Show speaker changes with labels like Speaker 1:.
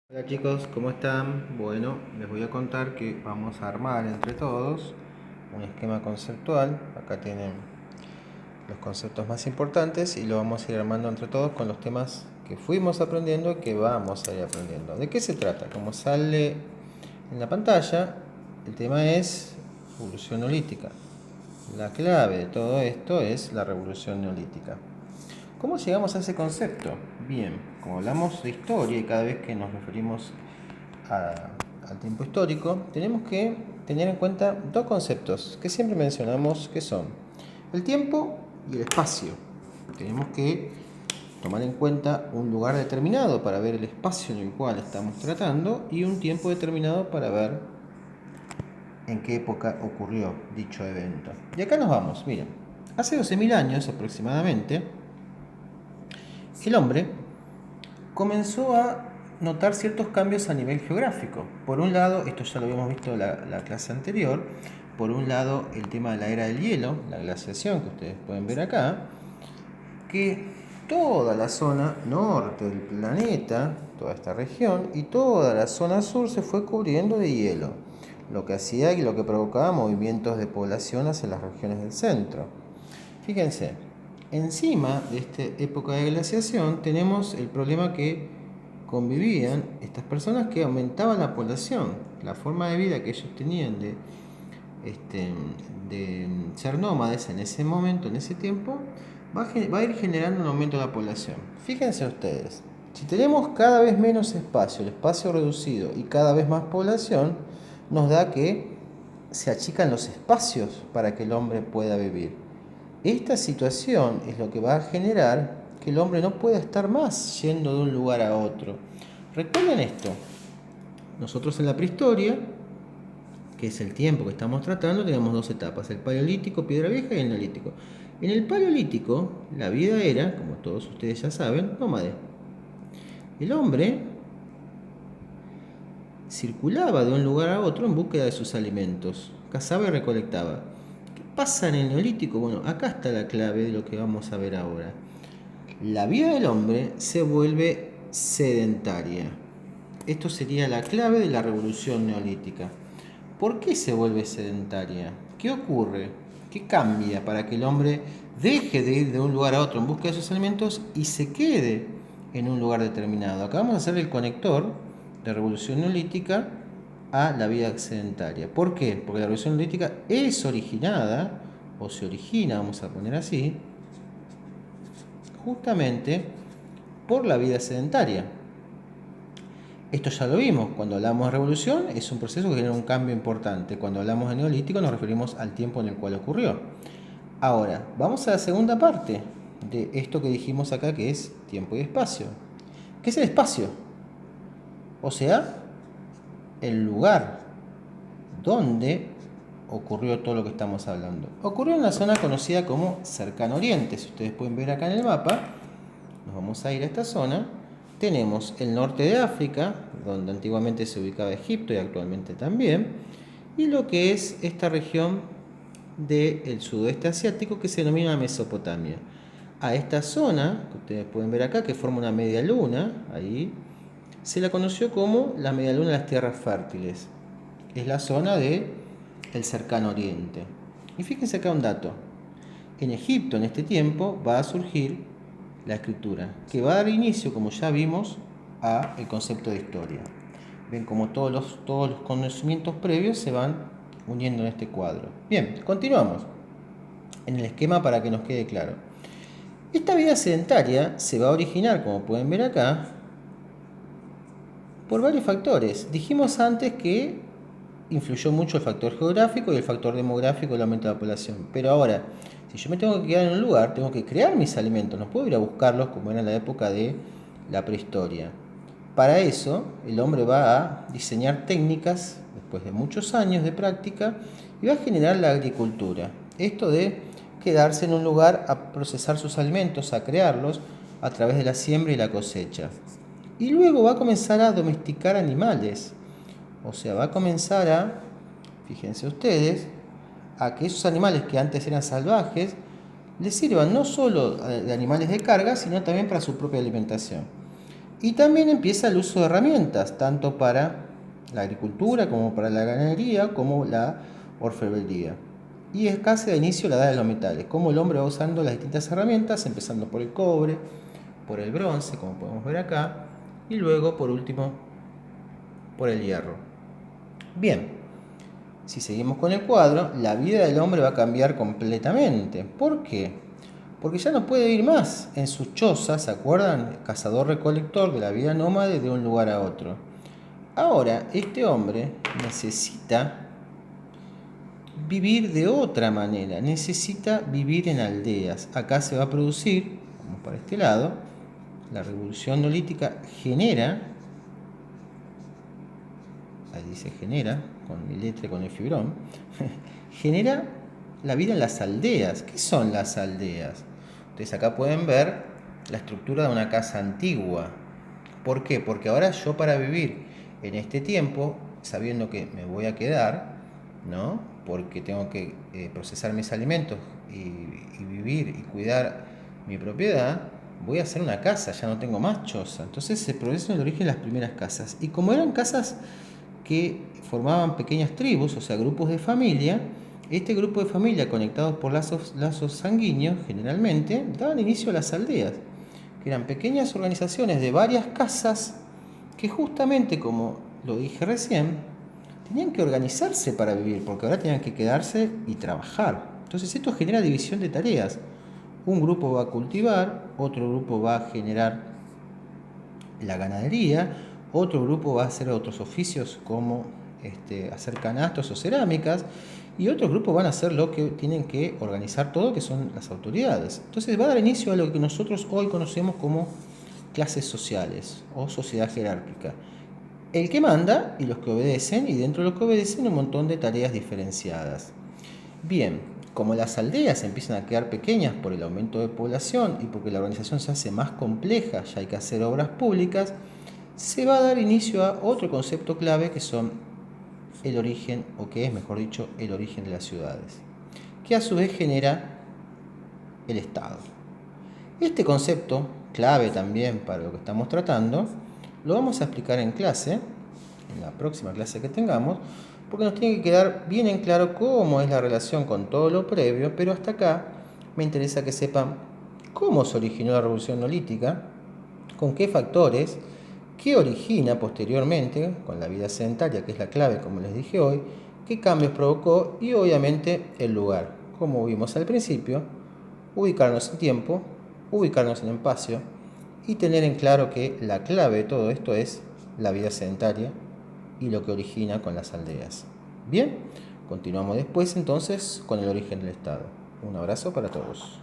Speaker 1: Hola chicos, ¿cómo están? Bueno, les voy a contar que vamos a armar entre todos un esquema conceptual. Acá tienen los conceptos más importantes y lo vamos a ir armando entre todos con los temas que fuimos aprendiendo y que vamos a ir aprendiendo. ¿De qué se trata? Como sale en la pantalla, el tema es revolución neolítica. La clave de todo esto es la revolución neolítica. ¿Cómo llegamos a ese concepto? Bien, como hablamos de historia y cada vez que nos referimos al tiempo histórico, tenemos que tener en cuenta dos conceptos que siempre mencionamos, que son el tiempo y el espacio. Tenemos que tomar en cuenta un lugar determinado para ver el espacio en el cual estamos tratando y un tiempo determinado para ver en qué época ocurrió dicho evento. Y acá nos vamos, miren, hace 12.000 años aproximadamente, el hombre comenzó a notar ciertos cambios a nivel geográfico. Por un lado, esto ya lo habíamos visto en la clase anterior, por un lado el tema de la era del hielo, la glaciación que ustedes pueden ver acá, que toda la zona norte del planeta, toda esta región, y toda la zona sur se fue cubriendo de hielo, lo que hacía y lo que provocaba movimientos de población hacia las regiones del centro. Fíjense, encima de esta época de glaciación tenemos el problema que convivían estas personas, que aumentaba la población, la forma de vida que ellos tenían este, de ser nómades en ese momento, en ese tiempo, va a ir generando un aumento de la población. Fíjense ustedes, si tenemos cada vez menos espacio, el espacio reducido y cada vez más población, nos da que se achican los espacios para que el hombre pueda vivir. Esta situación es lo que va a generar que el hombre no pueda estar más yendo de un lugar a otro. Recuerden esto, nosotros en la prehistoria, que es el tiempo que estamos tratando, tenemos dos etapas, el paleolítico, piedra vieja, y el neolítico. En el paleolítico, la vida era, como todos ustedes ya saben, nómade. El hombre circulaba de un lugar a otro en búsqueda de sus alimentos, cazaba y recolectaba. ¿Qué pasa en el neolítico? Bueno, acá está la clave de lo que vamos a ver ahora. La vida del hombre se vuelve sedentaria. Esto sería la clave de la revolución neolítica. ¿Por qué se vuelve sedentaria? ¿Qué ocurre? ¿Qué cambia para que el hombre deje de ir de un lugar a otro en busca de sus alimentos y se quede en un lugar determinado? Acá vamos a hacer el conector de revolución neolítica a la vida sedentaria. ¿Por qué? Porque la revolución neolítica es originada, o se origina, vamos a poner así, justamente por la vida sedentaria. Esto ya lo vimos, cuando hablamos de revolución es un proceso que genera un cambio importante. Cuando hablamos de neolítico nos referimos al tiempo en el cual ocurrió. Ahora, vamos a la segunda parte de esto que dijimos acá, que es tiempo y espacio. ¿Qué es el espacio? O sea, el lugar donde ocurrió todo lo que estamos hablando. Ocurrió en una zona conocida como Cercano Oriente. Si ustedes pueden ver acá en el mapa, nos vamos a ir a esta zona. Tenemos el norte de África, donde antiguamente se ubicaba Egipto y actualmente también, y lo que es esta región del sudoeste asiático que se denomina Mesopotamia. A esta zona, que ustedes pueden ver acá, que forma una media luna, ahí, se la conoció como la media luna de las tierras fértiles. Es la zona del cercano oriente. Y fíjense acá un dato. En Egipto, en este tiempo, va a surgir la escritura, que va a dar inicio, como ya vimos, a el concepto de historia. Ven como todos los conocimientos previos se van uniendo en este cuadro. Bien, continuamos en el esquema para que nos quede claro. Esta vida sedentaria se va a originar, como pueden ver acá, por varios factores. Dijimos antes que influyó mucho el factor geográfico y el factor demográfico, el aumento de la población. Pero ahora, si yo me tengo que quedar en un lugar, tengo que crear mis alimentos, no puedo ir a buscarlos como era en la época de la prehistoria. Para eso, el hombre va a diseñar técnicas, después de muchos años de práctica, y va a generar la agricultura. Esto de quedarse en un lugar a procesar sus alimentos, a crearlos a través de la siembra y la cosecha. Y luego va a comenzar a domesticar animales. O sea, va a comenzar a, fíjense ustedes, a que esos animales que antes eran salvajes les sirvan no solo de animales de carga, sino también para su propia alimentación. Y también empieza el uso de herramientas, tanto para la agricultura como para la ganadería, como la orfebrería. Y es casi de inicio la edad de los metales, como el hombre va usando las distintas herramientas, empezando por el cobre, por el bronce, como podemos ver acá, y luego, por último, por el hierro. Bien, si seguimos con el cuadro, la vida del hombre va a cambiar completamente. ¿Por qué? Porque ya no puede ir más en sus chozas, ¿se acuerdan? Cazador-recolector de la vida nómade de un lugar a otro. Ahora, este hombre necesita vivir de otra manera, necesita vivir en aldeas. Acá se va a producir, vamos para este lado, la revolución neolítica genera, ahí dice genera, con mi letra, con el fibrón, genera la vida en las aldeas. ¿Qué son las aldeas? Ustedes acá pueden ver la estructura de una casa antigua. ¿Por qué? Porque ahora yo para vivir en este tiempo, sabiendo que me voy a quedar, ¿no? Porque tengo que procesar mis alimentos y vivir y cuidar mi propiedad, voy a hacer una casa, ya no tengo más choza. Entonces se produce el origen de las primeras casas. Y como eran casas que formaban pequeñas tribus, o sea, grupos de familia, este grupo de familia conectados por lazos sanguíneos, generalmente, daban inicio a las aldeas, que eran pequeñas organizaciones de varias casas que justamente, como lo dije recién, tenían que organizarse para vivir, porque ahora tenían que quedarse y trabajar. Entonces esto genera división de tareas. Un grupo va a cultivar, otro grupo va a generar la ganadería, otro grupo va a hacer otros oficios como hacer canastos o cerámicas, y otros grupos van a hacer lo que tienen que organizar todo, que son las autoridades. Entonces va a dar inicio a lo que nosotros hoy conocemos como clases sociales o sociedad jerárquica. El que manda y los que obedecen, y dentro de los que obedecen un montón de tareas diferenciadas. Bien, como las aldeas empiezan a quedar pequeñas por el aumento de población y porque la organización se hace más compleja, ya hay que hacer obras públicas, se va a dar inicio a otro concepto clave que son el origen, o que es, mejor dicho, el origen de las ciudades, que a su vez genera el Estado. Este concepto, clave también para lo que estamos tratando, lo vamos a explicar en clase, en la próxima clase que tengamos, porque nos tiene que quedar bien en claro cómo es la relación con todo lo previo, pero hasta acá me interesa que sepan cómo se originó la revolución neolítica, con qué factores, qué origina posteriormente, con la vida sedentaria, que es la clave, como les dije hoy, qué cambios provocó y obviamente el lugar. Como vimos al principio, ubicarnos en tiempo, ubicarnos en espacio y tener en claro que la clave de todo esto es la vida sedentaria y lo que origina con las aldeas. Bien, continuamos después entonces con el origen del Estado. Un abrazo para todos.